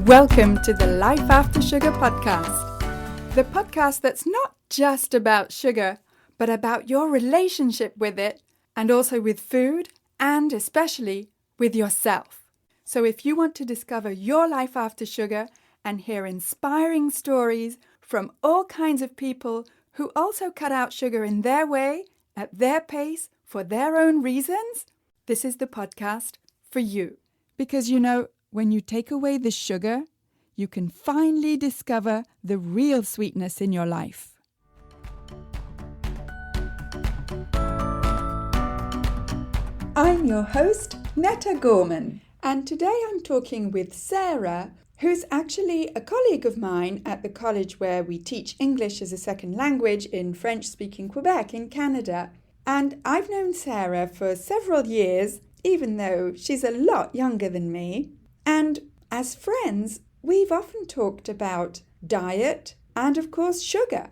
Welcome to the Life After Sugar podcast, the podcast that's not just about sugar, but about your relationship with it and also with food and especially with yourself. So if you want to discover your life after sugar and hear inspiring stories from all kinds of people who also cut out sugar in their way, at their pace, for their own reasons, this is the podcast for you. Because when you take away the sugar, you can finally discover the real sweetness in your life. I'm your host, Netta Gorman, and today I'm talking with Sarah, who's actually a colleague of mine at the college where we teach English as a second language in French-speaking Quebec in Canada. And I've known Sarah for several years, even though she's a lot younger than me. And as friends, we've often talked about diet and, of course, sugar.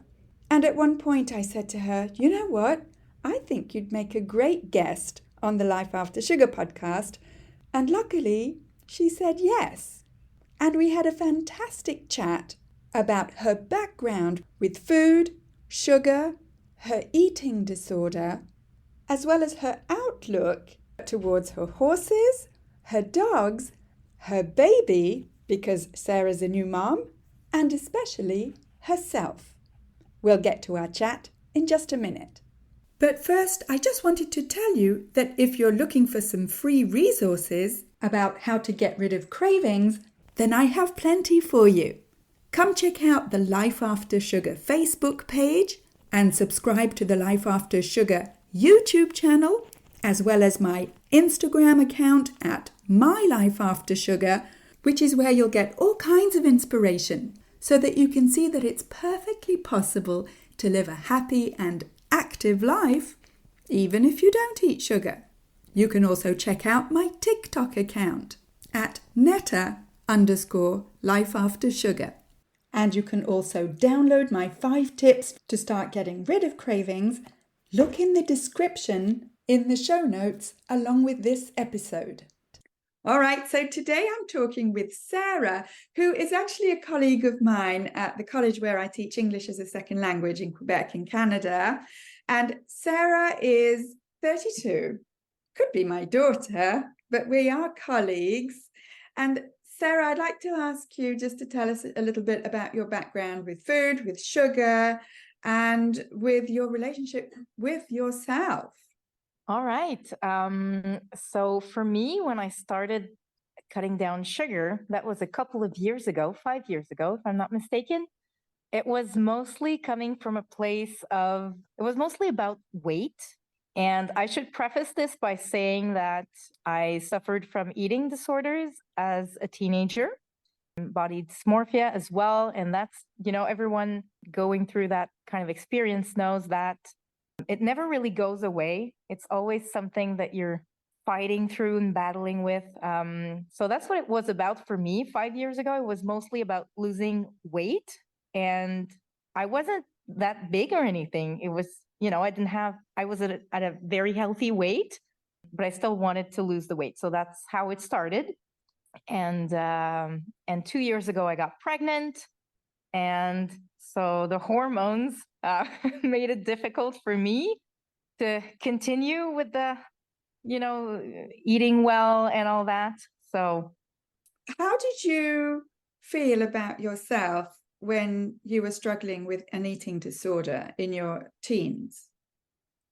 And at one point I said to her, you know what? I think you'd make a great guest on the Life After Sugar podcast. And luckily, she said yes. And we had a fantastic chat about her background with food, sugar, her eating disorder, as well as her outlook towards her horses, her dogs, her baby, because Sarah's a new mom, and especially herself. We'll get to our chat in just a minute. But first, I just wanted to tell you that if you're looking for some free resources about how to get rid of cravings, then I have plenty for you. Come check out the Life After Sugar Facebook page and subscribe to the Life After Sugar YouTube channel, as well as my Instagram account at My Life After Sugar, which is where you'll get all kinds of inspiration so that you can see that it's perfectly possible to live a happy and active life, even if you don't eat sugar. You can also check out my TikTok account at Netta_Life After Sugar. And you can also download my 5 tips to start getting rid of cravings. Look in the description in the show notes along with this episode. All right, so today I'm talking with Sarah, who is actually a colleague of mine at the college where I teach English as a second language in Quebec in Canada. And Sarah is 32, could be my daughter, but we are colleagues. And Sarah, I'd like to ask you just to tell us a little bit about your background with food, with sugar, and with your relationship with yourself. All right. So for me, when I started cutting down sugar, that was a couple of years ago, 5 years ago, if I'm not mistaken. It was mostly coming from a place of, it was mostly about weight. And I should preface this by saying that I suffered from eating disorders as a teenager, body dysmorphia as well. And that's, everyone going through that kind of experience knows that it never really goes away. It's always something that you're fighting through and battling with. So that's what it was about for me 5 years ago. It was mostly about losing weight. And I wasn't that big or anything. It was, I was at a very healthy weight, but I still wanted to lose the weight. So that's how it started. And 2 years ago, I got pregnant. And so the hormones made it difficult for me to continue with the, eating well and all that. So how did you feel about yourself when you were struggling with an eating disorder in your teens?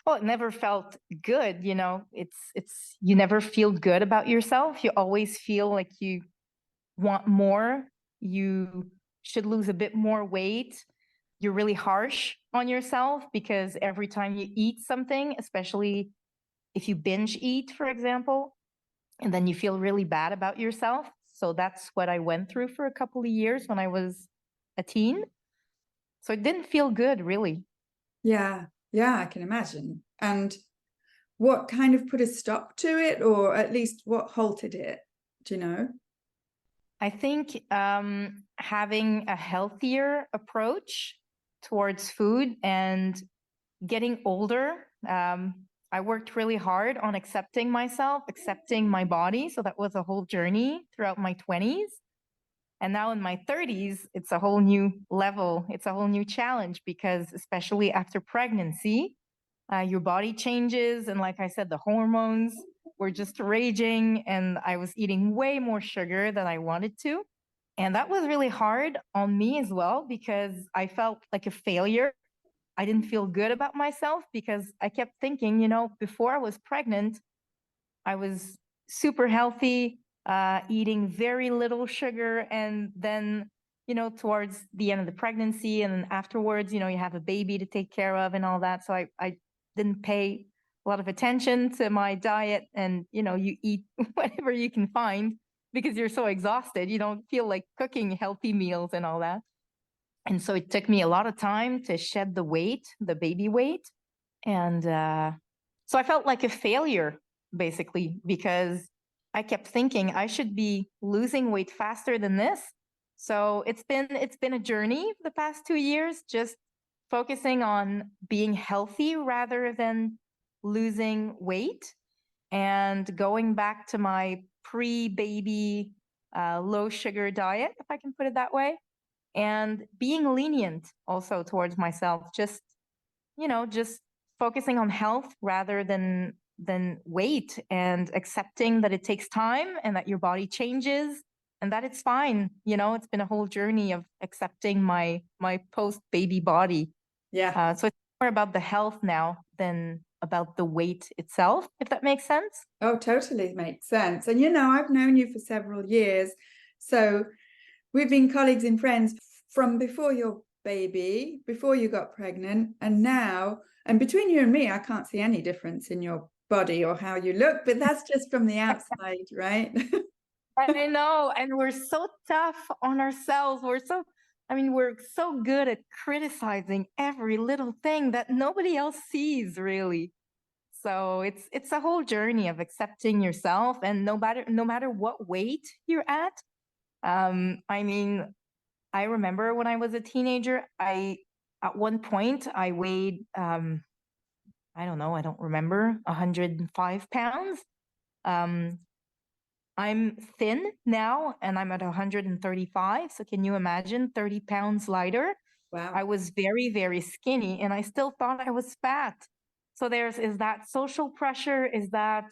Well, it never felt good. It's you never feel good about yourself. You always feel like you want more. You should lose a bit more weight. You're really harsh on yourself because every time you eat something, especially if you binge eat, for example, and then you feel really bad about yourself. So that's what I went through for a couple of years when I was a teen. So it didn't feel good, really. Yeah, I can imagine. And what kind of put a stop to it, or at least what halted it? Do you know? I think having a healthier approach towards food and getting older, I worked really hard on accepting myself, accepting my body. So that was a whole journey throughout my 20s. And now in my 30s, it's a whole new level. It's a whole new challenge because, especially after pregnancy, your body changes. And like I said, the hormones were just raging, and I was eating way more sugar than I wanted to. And that was really hard on me as well because I felt like a failure. I didn't feel good about myself because I kept thinking, before I was pregnant, I was super healthy, eating very little sugar. And then, towards the end of the pregnancy and afterwards, you have a baby to take care of and all that. So I didn't pay a lot of attention to my diet. And, you eat whatever you can find because you're so exhausted. You don't feel like cooking healthy meals and all that. And so it took me a lot of time to shed the weight, the baby weight. And so I felt like a failure, basically, because I kept thinking I should be losing weight faster than this. So it's been a journey the past 2 years, just focusing on being healthy rather than losing weight and going back to my pre-baby low sugar diet, if I can put it that way, and being lenient also towards myself, just focusing on health rather than weight, and accepting that it takes time and that your body changes and that it's fine. It's been a whole journey of accepting my post baby body. Yeah. So it's more about the health now than about the weight itself, if that makes sense. Oh, totally makes sense. And I've known you for several years. So we've been colleagues and friends from before your baby, before you got pregnant, and now. And between you and me, I can't see any difference in your body or how you look, but that's just from the outside, right? I know, and we're so tough on ourselves. We're so good at criticizing every little thing that nobody else sees, really. So it's a whole journey of accepting yourself, and no matter what weight you're at. I remember when I was a teenager, at one point I weighed I don't know, I don't remember, 105 pounds. Um, I'm thin now and I'm at 135. So can you imagine 30 pounds lighter? I Wow. was very, very skinny and I still thought I was fat. So is that social pressure? Is that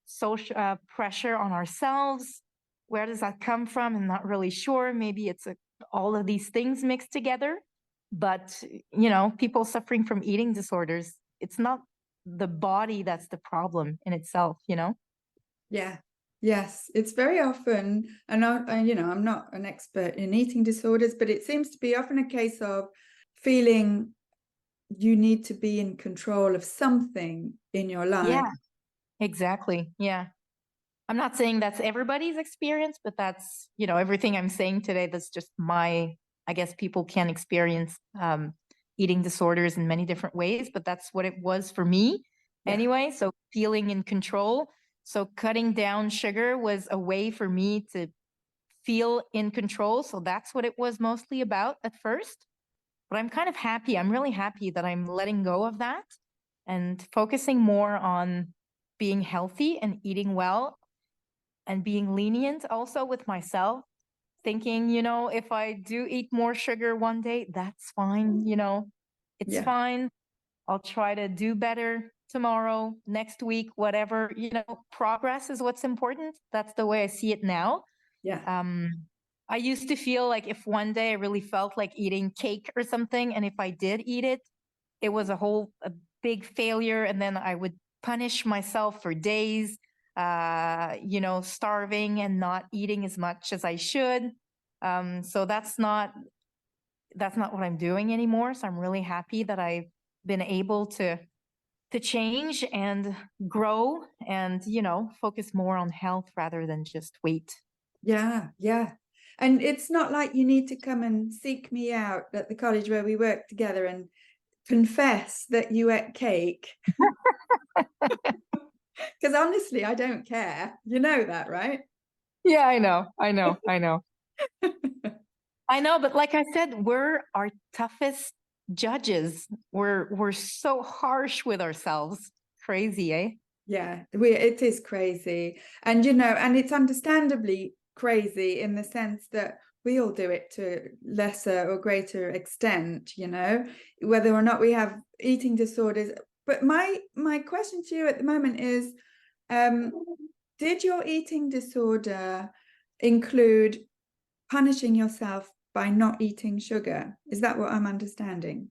social pressure on ourselves? Where does that come from? I'm not really sure. Maybe it's all of these things mixed together. But, people suffering from eating disorders, it's not the body that's the problem in itself. Yeah. Yes, it's very often, and I'm not an expert in eating disorders, but it seems to be often a case of feeling you need to be in control of something in your life. Yeah, exactly. Yeah. I'm not saying that's everybody's experience, but that's, everything I'm saying today, that's just I guess people can experience eating disorders in many different ways, but that's what it was for me Yeah. anyway. So feeling in control. So cutting down sugar was a way for me to feel in control. So that's what it was mostly about at first. But I'm kind of happy. I'm really happy that I'm letting go of that and focusing more on being healthy and eating well and being lenient also with myself, thinking, if I do eat more sugar one day, that's fine. It's Yeah. fine. I'll try to do better tomorrow, next week, whatever. Progress is what's important. That's the way I see it now. Yeah. Um, I used to feel like if one day I really felt like eating cake or something, and if I did eat it, it was a big failure, and then I would punish myself for days, starving and not eating as much as I should. So that's not what I'm doing anymore. So I'm really happy that I've been able to change and grow and focus more on health rather than just weight. Yeah. Yeah. And it's not like you need to come and seek me out at the college where we work together and confess that you ate cake. Because honestly, I don't care. You know that, right? Yeah, I know. I know, but like I said, we're our toughest judges. We're so harsh with ourselves. Crazy, eh? Yeah, it is crazy. And and it's understandably crazy in the sense that we all do it to lesser or greater extent, whether or not we have eating disorders. But my question to you at the moment is, did your eating disorder include punishing yourself by not eating sugar? Is that what I'm understanding?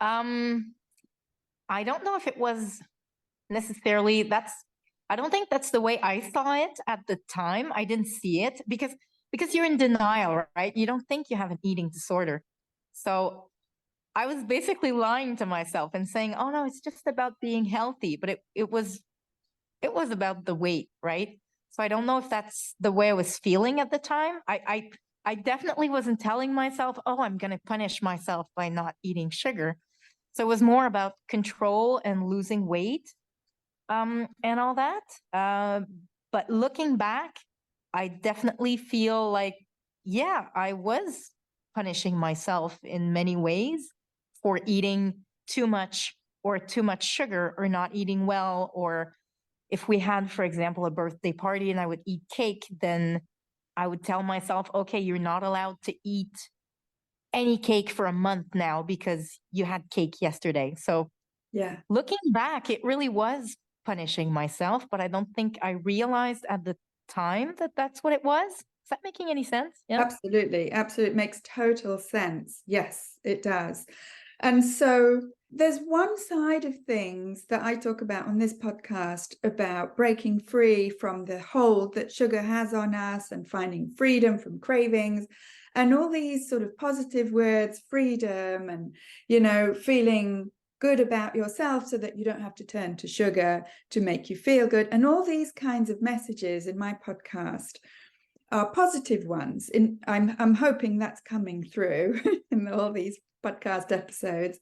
I don't know if it was necessarily I don't think that's the way I saw it at the time. I didn't see it because you're in denial, right? You don't think you have an eating disorder. So I was basically lying to myself and saying, "Oh no, it's just about being healthy." But it was about the weight, right? So I don't know if that's the way I was feeling at the time. I definitely wasn't telling myself, "Oh, I'm going to punish myself by not eating sugar." So it was more about control and losing weight, and all that. But looking back, I definitely feel like, yeah, I was punishing myself in many ways for eating too much or too much sugar or not eating well. Or if we had, for example, a birthday party and I would eat cake, then I would tell myself, okay, you're not allowed to eat any cake for a month now because you had cake yesterday. So Yeah. looking back, it really was punishing myself, but I don't think I realized at the time that that's what it was. Is that making any sense? Yeah. Absolutely. Absolutely. It makes total sense. Yes, it does. And so there's one side of things that I talk about on this podcast about breaking free from the hold that sugar has on us and finding freedom from cravings and all these sort of positive words, freedom and, feeling good about yourself so that you don't have to turn to sugar to make you feel good. And all these kinds of messages in my podcast are positive ones. I'm hoping that's coming through in all these podcast episodes.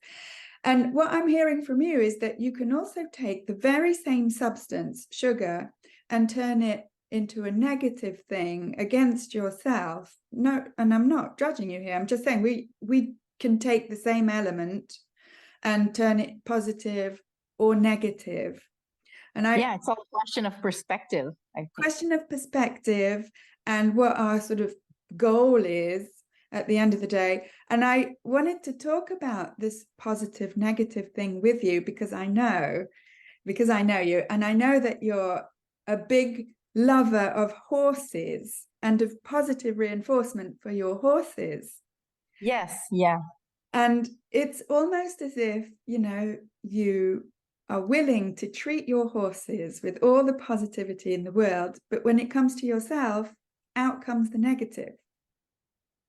And what I'm hearing from you is that you can also take the very same substance, sugar, and turn it into a negative thing against yourself. No, and I'm not judging you here. I'm just saying we can take the same element and turn it positive or negative. And Yeah, it's all a question of perspective, I think. Question of perspective and what our sort of goal is at the end of the day. And I wanted to talk about this positive negative thing with you because I know you, and I know that you're a big lover of horses and of positive reinforcement for your horses. Yes, yeah. And it's almost as if, you are willing to treat your horses with all the positivity in the world, but when it comes to yourself, out comes the negative.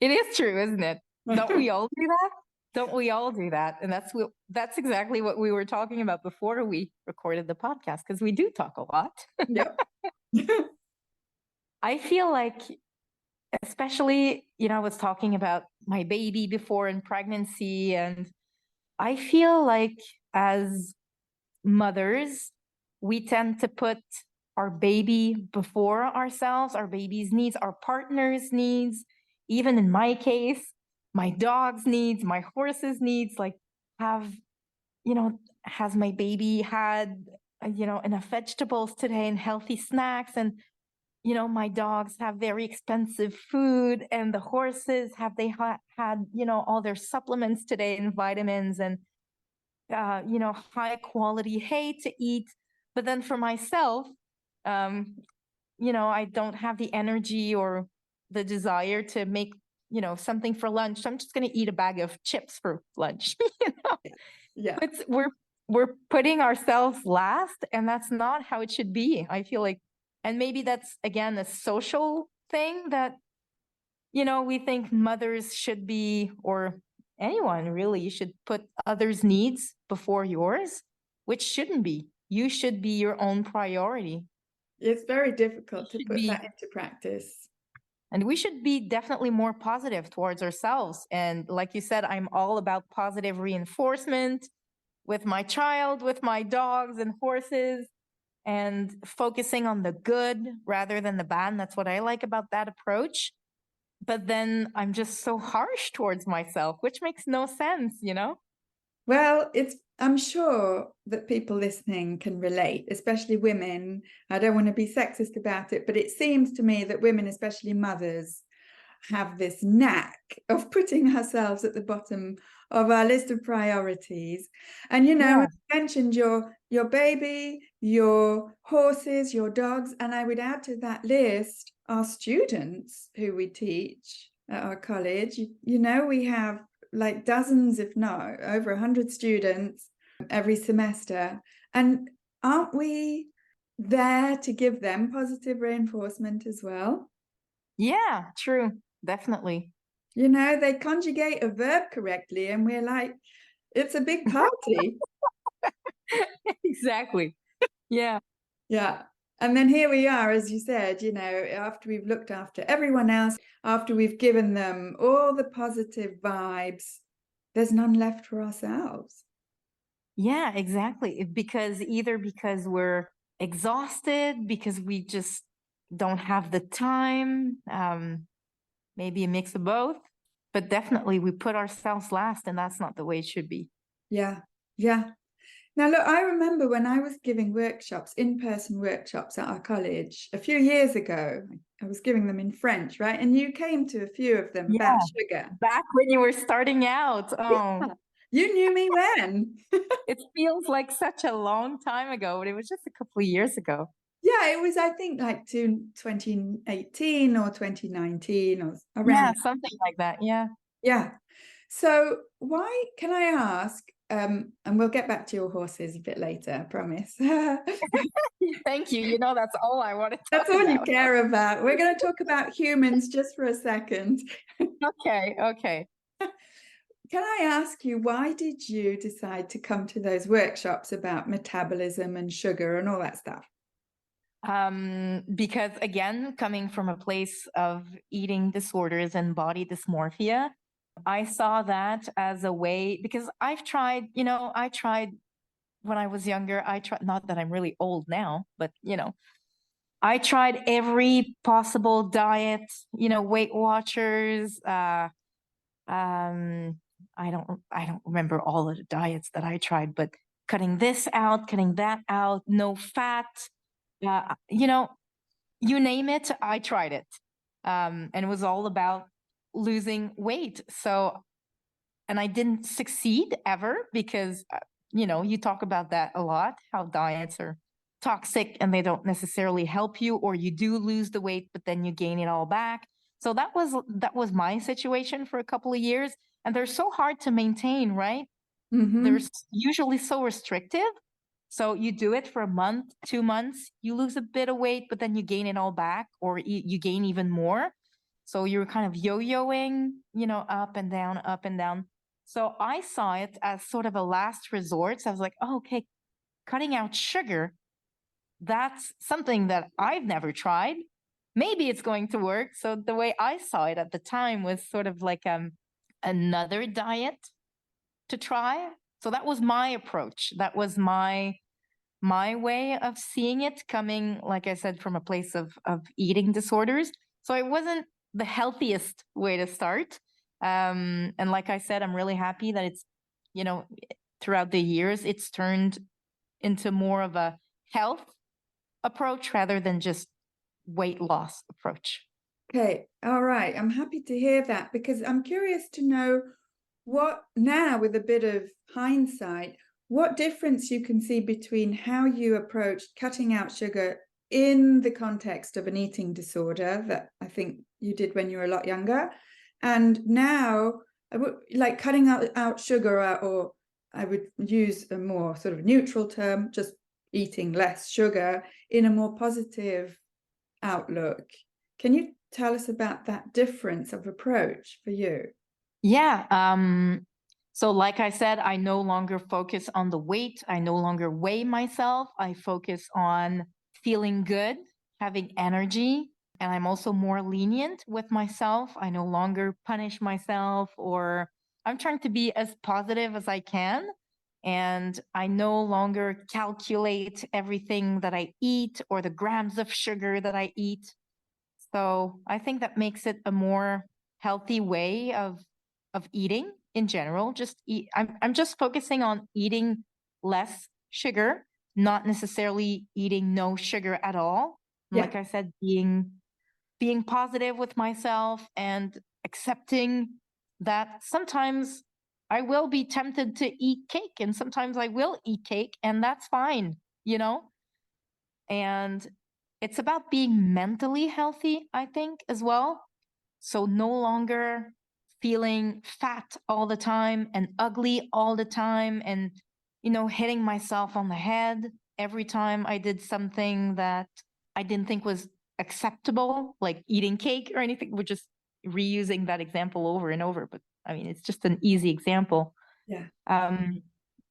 It is true, isn't it? Don't we all do that? Don't we all do that? And that's exactly what we were talking about before we recorded the podcast, because we do talk a lot. Yep. I feel like, especially, I was talking about my baby before in pregnancy, and I feel like as mothers, we tend to put our baby before ourselves, our baby's needs, our partner's needs. Even in my case, my dog's needs, my horse's needs, like has my baby had, enough vegetables today and healthy snacks? And, my dogs have very expensive food, and the horses, have they had, all their supplements today and vitamins and, high quality hay to eat. But then for myself, I don't have the energy or the desire to make, something for lunch. So I'm just going to eat a bag of chips for lunch. Yeah. We're putting ourselves last, and that's not how it should be. I feel like, and maybe that's again a social thing that, we think mothers should be, or anyone really should put others' needs before yours, which shouldn't be. You should be your own priority. It's very difficult to put that into practice. And we should be definitely more positive towards ourselves. And like you said, I'm all about positive reinforcement with my child, with my dogs and horses, and focusing on the good rather than the bad. And that's what I like about that approach. But then I'm just so harsh towards myself, which makes no sense, Well, I'm sure that people listening can relate, especially women. I don't want to be sexist about it, but it seems to me that women, especially mothers, have this knack of putting ourselves at the bottom of our list of priorities. And you Yeah. mentioned your baby, your horses, your dogs, and I would add to that list our students who we teach at our college. We have like dozens, if not over 100 students every semester. And aren't we there to give them positive reinforcement as well? Yeah, true. Definitely. They conjugate a verb correctly, and we're like, it's a big party. Exactly. Yeah. Yeah. And then here we are, as you said, after we've looked after everyone else, after we've given them all the positive vibes, there's none left for ourselves. Yeah, exactly. Because we're exhausted, because we just don't have the time, maybe a mix of both. But definitely we put ourselves last, and that's not the way it should be. Yeah. Yeah. Now, look, I remember when I was giving workshops, in-person workshops at our college a few years ago, I was giving them in French, right? And you came to a few of them about Yeah. sugar. Back when you were starting out. Oh, Yeah. You knew me when? it feels like such a long time ago, but it was just a couple of years ago. Yeah, it was, I think, like 2018 or 2019 or Yeah, around. something like that. Yeah. Yeah. So why, can I ask, and we'll get back to your horses a bit later, I promise. Thank you. That's all I want to That's talk all you about. care about. We're going to talk about humans just for a second. Okay. Okay. Can I ask you, why did you decide to come to those workshops about metabolism and sugar and all that stuff? Because again, coming from a place of eating disorders and body dysmorphia, I saw that as a way because I tried when I was younger. I tried, not that I'm really old now, but I tried every possible diet, Weight Watchers, um, I don't remember all of the diets that I tried, but cutting this out, cutting that out, no fat, uh, you know, you name it, I tried it. And it was all about losing weight. So, and I didn't succeed ever because, you talk about that a lot, how diets are toxic and they don't necessarily help you, or you do lose the weight, but then you gain it all back. So that was my situation for a couple of years. And they're so hard to maintain, right? They're Mm-hmm. usually so restrictive. So you do it for a month, 2 months, you lose a bit of weight, but then you gain it all back, or you gain even more. So you're kind of yo-yoing, up and down, up and down. So I saw it as sort of a last resort. So I was like, oh, okay, cutting out sugar, that's something that I've never tried. Maybe it's going to work. So the way I saw it at the time was sort of like another diet to try. So that was my approach. That was my way of seeing it, coming, like I said, from a place of eating disorders. So it wasn't the healthiest way to start. And like I said, I'm really happy that it's, you know, throughout the years, it's turned into more of a health approach rather than just weight loss approach. Okay, all right. I'm happy to hear that because I'm curious to know what now, with a bit of hindsight, what difference you can see between how you approached cutting out sugar in the context of an eating disorder that I think you did when you were a lot younger, and now, like cutting out sugar, or I would use a more sort of neutral term, just eating less sugar in a more positive outlook. Can you tell us about that difference of approach for you? Yeah. So like I said, I no longer focus on the weight. I no longer weigh myself. I focus on feeling good, having energy, and I'm also more lenient with myself. I no longer punish myself, or I'm trying to be as positive as I can. And I no longer calculate everything that I eat or the grams of sugar that I eat. So I think that makes it a more healthy way of eating in general. Just eat. I'm just focusing on eating less sugar, not necessarily eating no sugar at all. Yeah. Like I said, being positive with myself and accepting that sometimes I will be tempted to eat cake and sometimes I will eat cake, and that's fine, you know? And it's about being mentally healthy, I think, as well. So no longer feeling fat all the time and ugly all the time and, hitting myself on the head every time I did something that I didn't think was acceptable, like eating cake or anything. We're just reusing that example over and over. But I mean, it's just an easy example. Yeah.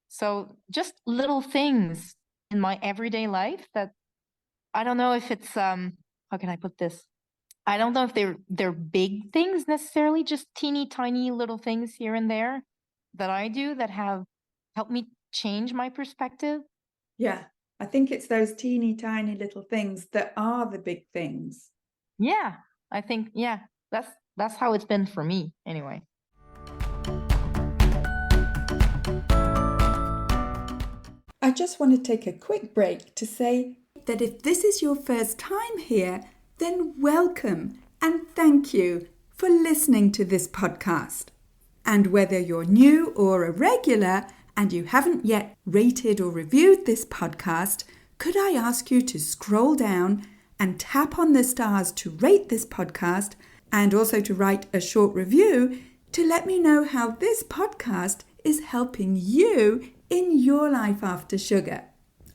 So just little things in my everyday life that I don't know if it's how can I put this? I don't know if they're big things necessarily, just teeny tiny little things here and there that I do that have helped me change my perspective. Yeah. I think it's those teeny tiny little things that are the big things. Yeah, I think that's how it's been for me anyway. I just want to take a quick break to say that if this is your first time here, then welcome and thank you for listening to this podcast. And whether you're new or a regular and you haven't yet rated or reviewed this podcast, could I ask you to scroll down and tap on the stars to rate this podcast and also to write a short review to let me know how this podcast is helping you in your life after sugar.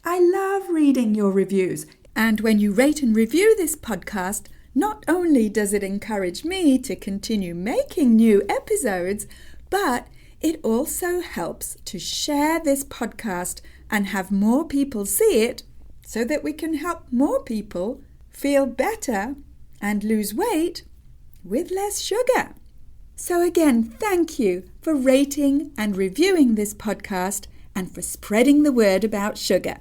I love reading your reviews, and when you rate and review this podcast, not only does it encourage me to continue making new episodes, but it also helps to share this podcast and have more people see it so that we can help more people feel better and lose weight with less sugar. So again, thank you for rating and reviewing this podcast and for spreading the word about sugar.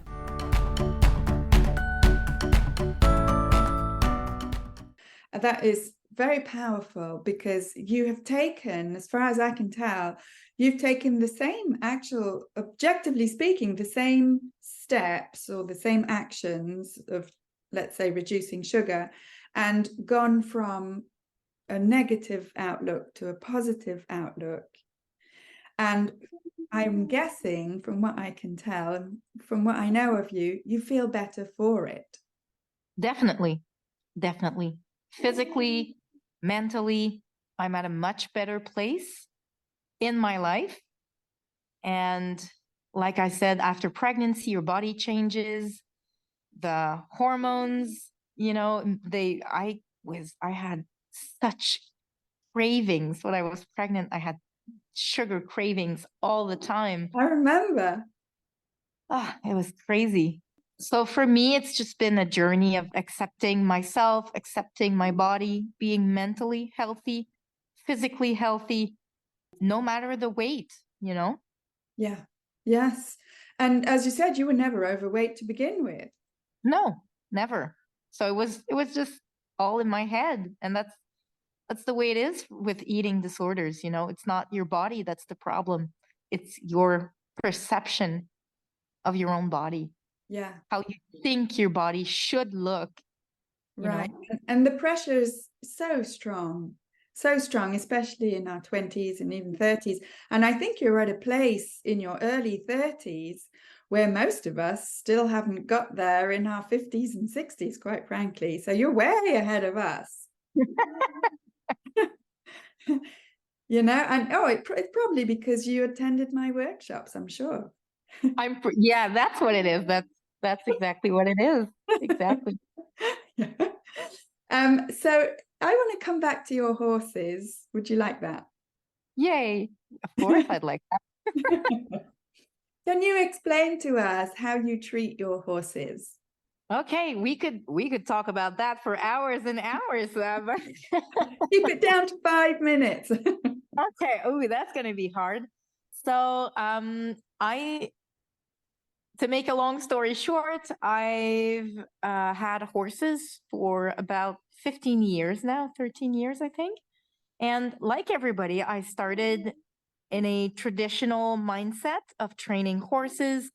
That is very powerful because you have taken, as far as I can tell, you've taken the same actual, objectively speaking, the same steps or the same actions of, let's say, reducing sugar and gone from a negative outlook to a positive outlook. And I'm guessing, from what I can tell and from what I know of you, you feel better for it. Definitely. Physically, mentally, I'm at a much better place in my life. And like I said, after pregnancy, your body changes, the hormones, I had such cravings when I was pregnant. I had sugar cravings all the time. I remember. It was crazy. So for me, it's just been a journey of accepting myself, accepting my body, being mentally healthy, physically healthy, no matter the weight, Yeah. Yes. And as you said, you were never overweight to begin with. No, never. So it was just all in my head. And that's the way it is with eating disorders, it's not your body that's the problem. It's your perception of your own body. Yeah. How you think your body should look. Right. And the pressure is so strong, especially in our 20s and even 30s. And I think you're at a place in your early 30s where most of us still haven't got there in our 50s and 60s, quite frankly. So you're way ahead of us. And it's probably because you attended my workshops, I'm sure. Yeah, that's what it is. That's exactly what it is. Exactly. Yeah. So I want to come back to your horses. Would you like that? Yay. Of course I'd like that. Can you explain to us how you treat your horses? Okay, we could talk about that for hours and hours. Keep it down to 5 minutes. Okay. Oh, that's going to be hard. So, to make a long story short, I've had horses for about 15 years now, 13 years, I think. And like everybody, I started in a traditional mindset of training horses,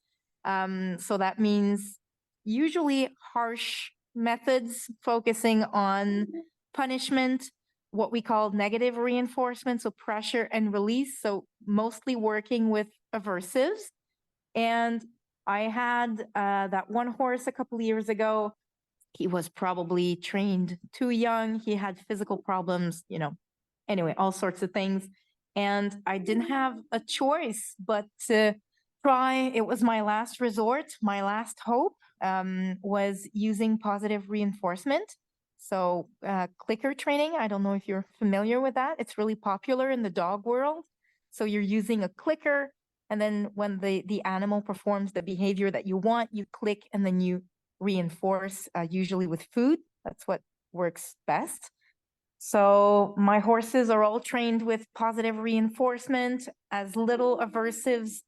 So that means usually harsh methods focusing on punishment, what we call negative reinforcement, so pressure and release. So mostly working with aversives. And I had that one horse a couple of years ago. He was probably trained too young. He had physical problems, anyway, all sorts of things. And I didn't have a choice but to try. It was my last resort, my last hope was using positive reinforcement. So, clicker training, I don't know if you're familiar with that. It's really popular in the dog world. So, you're using a clicker, and then when the animal performs the behavior that you want, you click and then you reinforce, usually with food. That's what works best. So my horses are all trained with positive reinforcement, as little aversives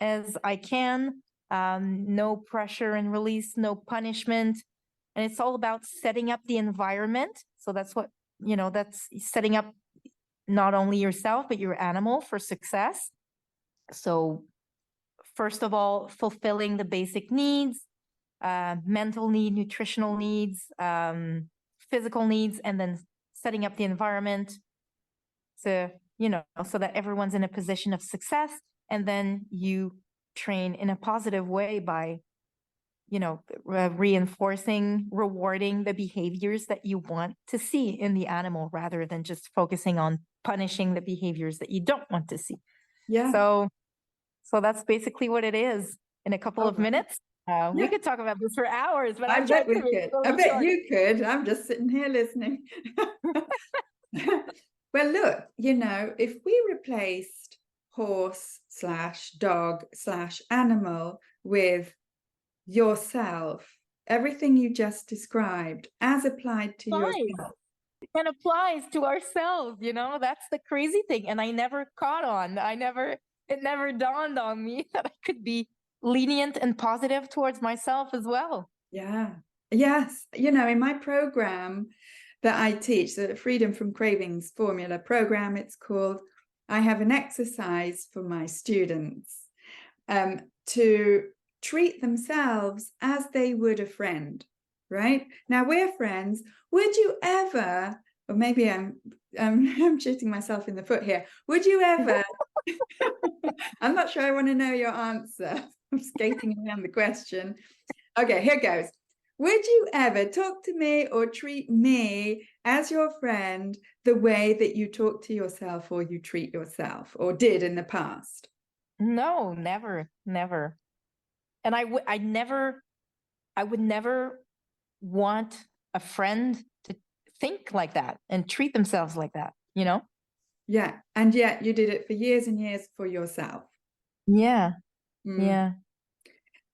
as I can, no pressure and release, no punishment. And it's all about setting up the environment. So that's what, that's setting up not only yourself, but your animal for success. So first of all, fulfilling the basic needs, mental need, nutritional needs, physical needs, and then setting up the environment to, so that everyone's in a position of success. And then you train in a positive way by, reinforcing, rewarding the behaviors that you want to see in the animal rather than just focusing on punishing the behaviors that you don't want to see. Yeah. So that's basically what it is in a couple of minutes. We could talk about this for hours, but I bet we could. I bet you could. I'm just sitting here listening. Well, look, if we replaced horse/dog/animal with yourself, everything you just described as applied to yourself. And applies to ourselves, that's the crazy thing. And I never caught on. It never dawned on me that I could be lenient and positive towards myself as well. Yeah. Yes. In my program that I teach, the Freedom from Cravings Formula program, it's called, I have an exercise for my students to treat themselves as they would a friend, right? Now we're friends. Would you ever, or maybe I'm shooting myself in the foot here. Would you ever, I'm not sure I want to know your answer. I'm skating around the question. Okay, here goes. Would you ever talk to me or treat me as your friend the way that you talk to yourself or you treat yourself or did in the past? No, never. And I would never want a friend to think like that and treat themselves like that, Yeah. And yet you did it for years and years for yourself. Yeah. Yeah.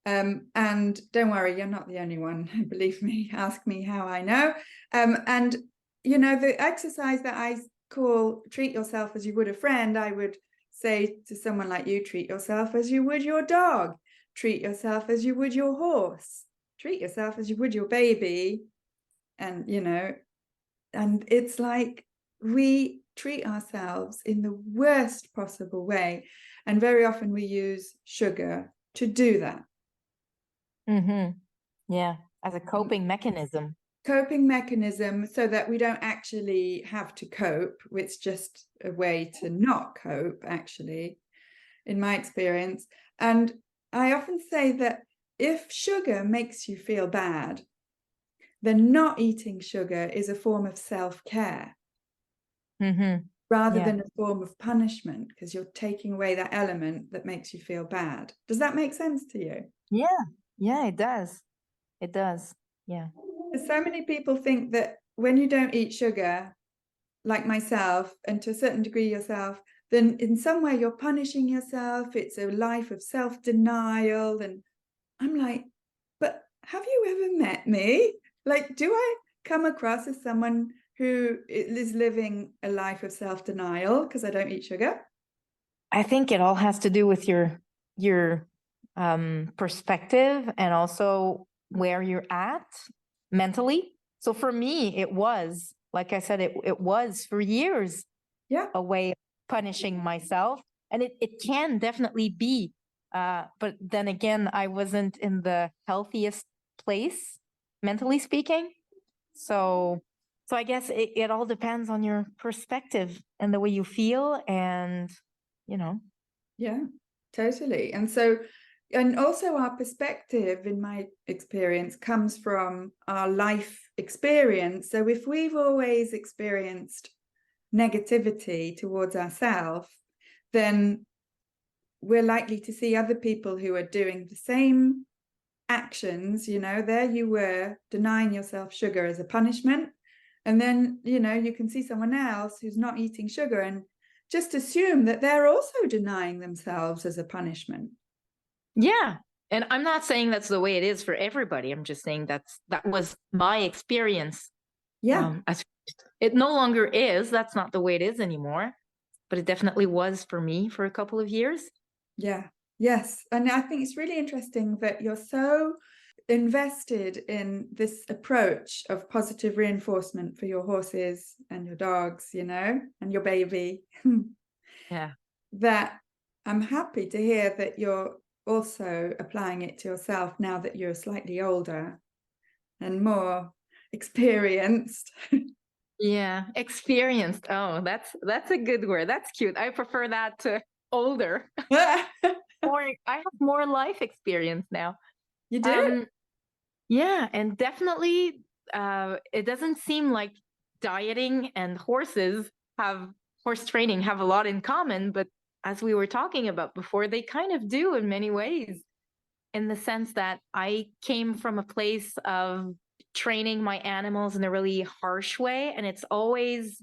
And don't worry, you're not the only one. Believe me, ask me how I know. And the exercise that I call treat yourself as you would a friend, I would say to someone like you, treat yourself as you would your dog, treat yourself as you would your horse, treat yourself as you would your baby. And and it's like we treat ourselves in the worst possible way, and very often we use sugar to do that. Yeah, as a coping mechanism. So that we don't actually have to cope. It's just a way to not cope, actually, in my experience. And I often say that if sugar makes you feel bad, then not eating sugar is a form of self-care rather than a form of punishment, because you're taking away that element that makes you feel bad. Does that make sense to you? Yeah, it does. It does. Yeah. So many people think that when you don't eat sugar, like myself, and to a certain degree yourself, then in some way you're punishing yourself. It's a life of self-denial. And I'm like, but have you ever met me? Like, do I come across as someone who is living a life of self-denial because I don't eat sugar? I think it all has to do with your perspective and also where you're at mentally. So for me, it was, like I said, it was for years a way of punishing myself. And it can definitely be But then again, I wasn't in the healthiest place, mentally speaking. So, so I guess it all depends on your perspective and the way you feel, and you know. Yeah, totally. And so, and also our perspective, in my experience, comes from our life experience. So if we've always experienced negativity towards ourselves, then we're likely to see other people who are doing the same actions. There you were denying yourself sugar as a punishment. And then, you can see someone else who's not eating sugar and just assume that they're also denying themselves as a punishment. Yeah. And I'm not saying that's the way it is for everybody. I'm just saying that was my experience. Yeah. As it no longer is. That's not the way it is anymore. But it definitely was for me for a couple of years. Yeah. Yes. And I think it's really interesting that you're so invested in this approach of positive reinforcement for your horses and your dogs, and your baby. Yeah. That I'm happy to hear that you're also applying it to yourself now that you're slightly older and more experienced. Yeah, experienced. Oh, that's a good word. That's cute. I prefer that to older. More, I have more life experience now. You do? Um, yeah, and definitely, it doesn't seem like dieting and horse training have a lot in common, but as we were talking about before, they kind of do in many ways, in the sense that I came from a place of training my animals in a really harsh way, and it's always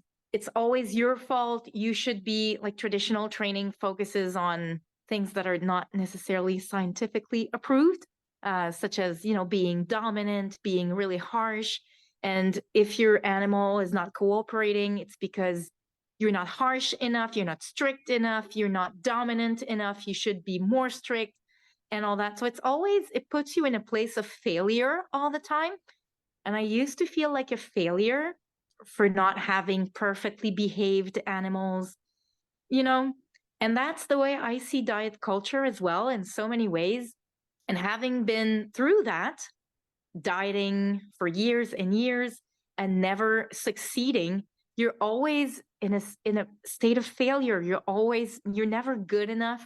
your fault. You should be like, traditional training focuses on things that are not necessarily scientifically approved, such as being dominant, being really harsh. And if your animal is not cooperating, it's because you're not harsh enough, you're not strict enough, you're not dominant enough, you should be more strict, and all that. So it puts you in a place of failure all the time. And I used to feel like a failure for not having perfectly behaved animals, you know? And that's the way I see diet culture as well, in so many ways. And having been through that, dieting for years and years and never succeeding, you're always in a state of failure. You're never good enough.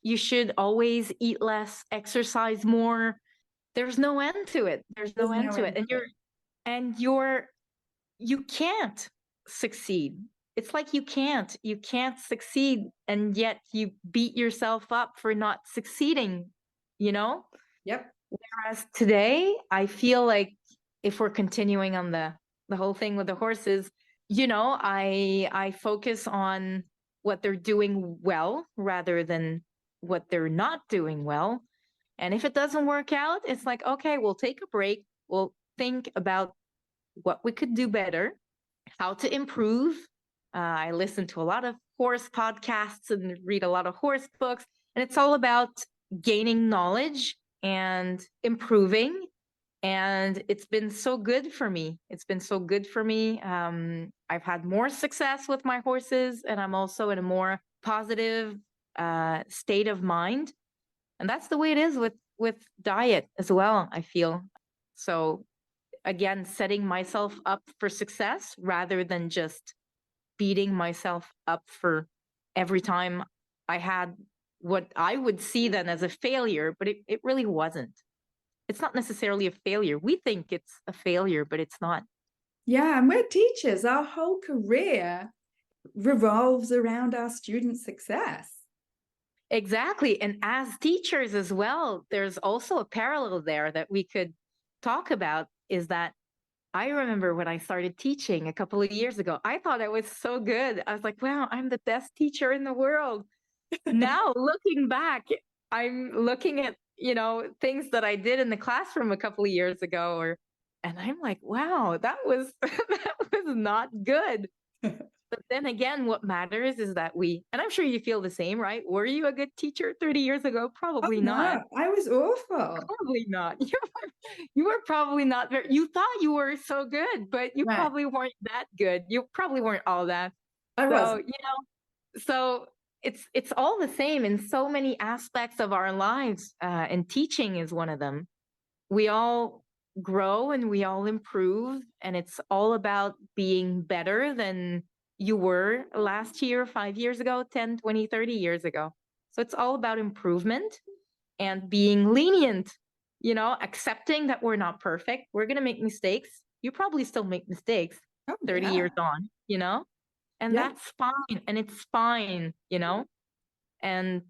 You should always eat less, exercise more. There's no end to it. There's no There's end no to it. end. You can't succeed. It's like you can't succeed, and yet you beat yourself up for not succeeding, you know? Yep. Whereas today, I feel like, if we're continuing on the whole thing with the horses, I focus on what they're doing well rather than what they're not doing well. And if it doesn't work out, it's like, okay, we'll take a break. We'll think about what we could do better, how to improve. I listen to a lot of horse podcasts and read a lot of horse books, and it's all about gaining knowledge and improving. And it's been so good for me. It's been so good for me. I've had more success with my horses, and I'm also in a more positive state of mind. And that's the way it is with diet as well, I feel. So again, setting myself up for success rather than just beating myself up for every time I had what I would see then as a failure, but it really wasn't. It's not necessarily a failure. We think it's a failure, but it's not. Yeah, and we're teachers. Our whole career revolves around our students' success. Exactly. And as teachers as well, there's also a parallel there that we could talk about, is that I remember when I started teaching a couple of years ago, I thought I was so good. I was like, wow, I'm the best teacher in the world. Now, looking back, I'm looking at, things that I did in the classroom a couple of years ago, and I'm like, wow, that was that was not good. But then again, what matters is that and I'm sure you feel the same, right? Were you a good teacher 30 years ago? Oh Probably not. no, I was awful. Probably not. You were probably not very, you thought you were so good, but you Right. probably weren't that good. You probably weren't all that. I So, wasn't. so it's all the same in so many aspects of our lives, and teaching is one of them. We all grow and we all improve, and it's all about being better than you were last year, 5 years ago, 10, 20, 30 years ago. So it's all about improvement and being lenient, accepting that we're not perfect. We're going to make mistakes. You probably still make mistakes Oh, 30 yeah. years on, and Yeah, that's fine. And it's fine. And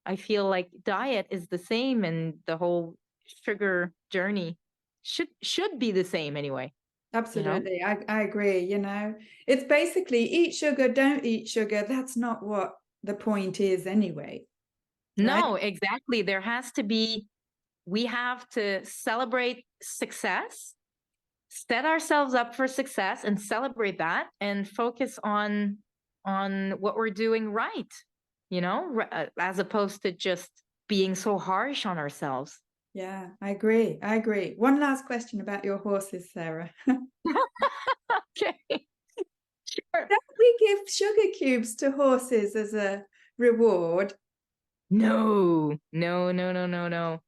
I feel like diet is the same, and the whole sugar journey should be the same anyway, you know? absolutely. I agree. It's basically eat sugar, don't eat sugar. That's not what the point is anyway, right? No, exactly. We have to celebrate success, set ourselves up for success and celebrate that and focus on what we're doing right, as opposed to just being so harsh on ourselves. Yeah, I agree. I agree. One last question about your horses, Sarah. Okay. Sure. Don't we give sugar cubes to horses as a reward? No, no, no, no, no, no.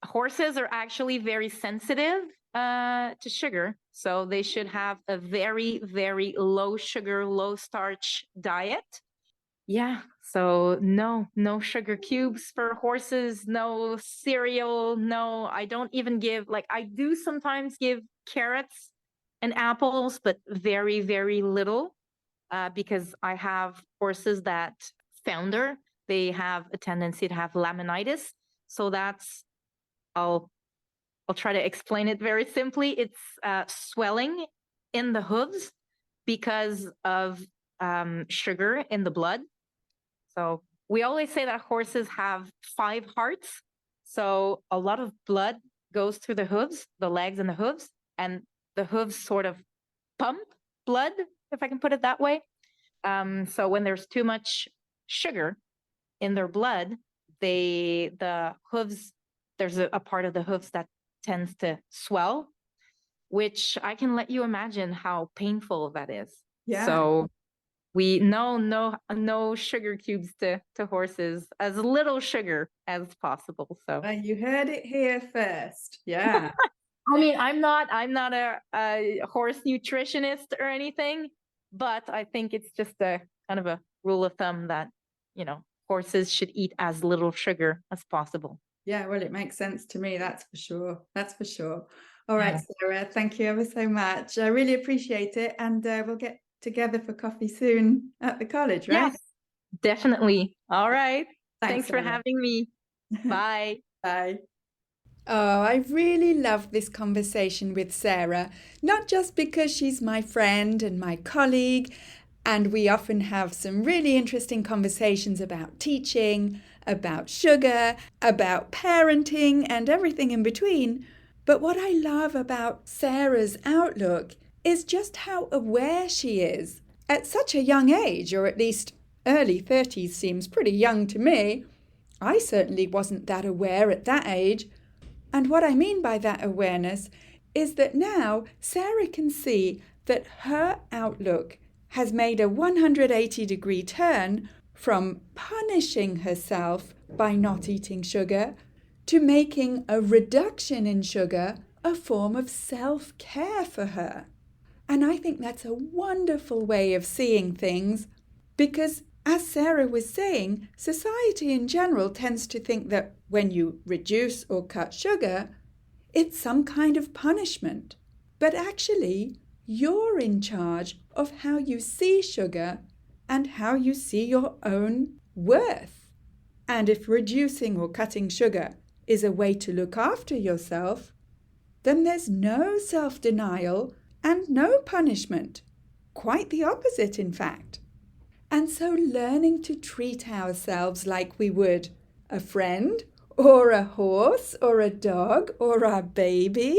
Horses are actually very sensitive to sugar, so they should have a very, very low sugar, low starch diet. Yeah, so no sugar cubes for horses, no cereal, no, I don't even give, like, I do sometimes give carrots and apples, but very, very little, because I have horses that founder. They have a tendency to have laminitis. So I'll, I'll try to explain it very simply. It's swelling in the hooves because of sugar in the blood. So we always say that horses have 5 hearts. So a lot of blood goes through the hooves, the legs and the hooves, and the hooves sort of pump blood, if I can put it that way. So when there's too much sugar in their blood, the hooves, there's a part of the hooves that tends to swell, which I can let you imagine how painful that is. Yeah. So we no sugar cubes to horses, as little sugar as possible. So You heard it here first. Yeah. I mean, I'm not a horse nutritionist or anything, but I think it's just a kind of a rule of thumb that, horses should eat as little sugar as possible. Yeah, well, it makes sense to me, that's for sure. That's for sure. All right, Yeah. Sarah, thank you ever so much. I really appreciate it. And we'll get together for coffee soon at the college, right? Yes, definitely. All right. Thanks, Thanks for Sarah. having me. Bye. Bye. Oh, I really love this conversation with Sarah, not just because she's my friend and my colleague, and we often have some really interesting conversations about teaching, about sugar, about parenting, and everything in between. But what I love about Sarah's outlook is just how aware she is at such a young age, or at least early 30s seems pretty young to me. I certainly wasn't that aware at that age. And what I mean by that awareness is that now Sarah can see that her outlook has made a 180-degree turn from punishing herself by not eating sugar to making a reduction in sugar a form of self-care for her. And I think that's a wonderful way of seeing things because, as Sarah was saying, society in general tends to think that when you reduce or cut sugar, it's some kind of punishment. But actually, you're in charge of how you see sugar and how you see your own worth. And if reducing or cutting sugar is a way to look after yourself, then there's no self-denial and no punishment. Quite the opposite, in fact. And so learning to treat ourselves like we would a friend or a horse or a dog or a baby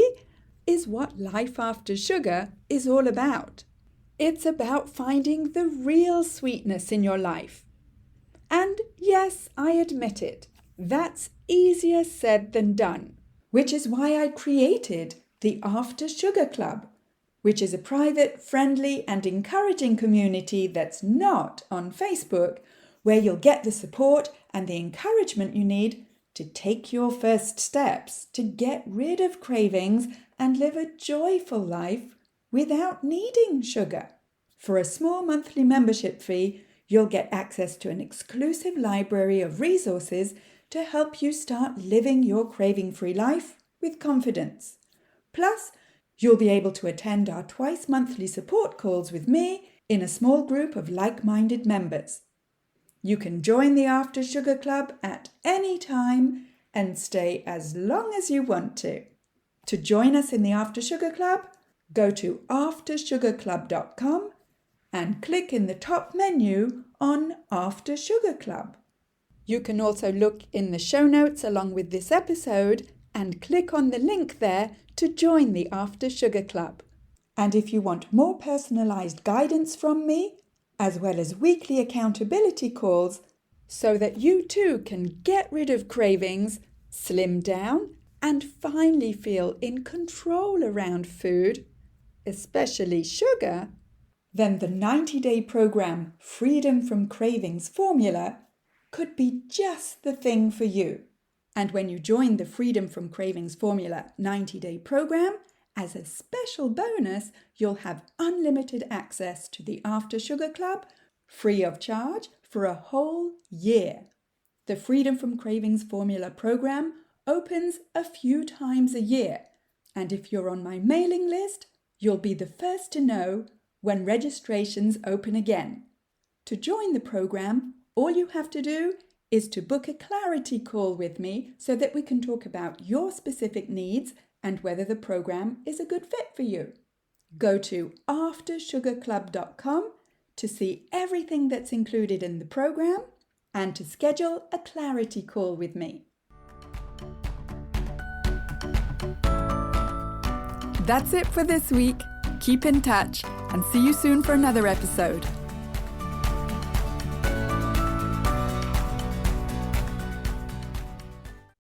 is what life after sugar is all about. It's about finding the real sweetness in your life. And yes, I admit it, that's easier said than done, which is why I created the After Sugar Club, which is a private, friendly and encouraging community that's not on Facebook, where you'll get the support and the encouragement you need to take your first steps to get rid of cravings and live a joyful life without needing sugar. For a small monthly membership fee, you'll get access to an exclusive library of resources to help you start living your craving-free life with confidence. Plus, you'll be able to attend our twice monthly support calls with me in a small group of like-minded members. You can join the After Sugar Club at any time and stay as long as you want to. To join us in the After Sugar Club, go to aftersugarclub.com and click in the top menu on After Sugar Club. You can also look in the show notes along with this episode and click on the link there to join the After Sugar Club. And if you want more personalised guidance from me, as well as weekly accountability calls, so that you too can get rid of cravings, slim down, and finally feel in control around food, especially sugar, then the 90-day program Freedom from Cravings Formula could be just the thing for you. And when you join the Freedom from Cravings Formula 90-day program, as a special bonus, you'll have unlimited access to the After Sugar Club, free of charge, for a whole year. The Freedom from Cravings Formula program opens a few times a year, and if you're on my mailing list, you'll be the first to know when registrations open again. To join the program, all you have to do is to book a clarity call with me so that we can talk about your specific needs and whether the program is a good fit for you. Go to aftersugarclub.com to see everything that's included in the program and to schedule a clarity call with me. That's it for this week. Keep in touch and see you soon for another episode.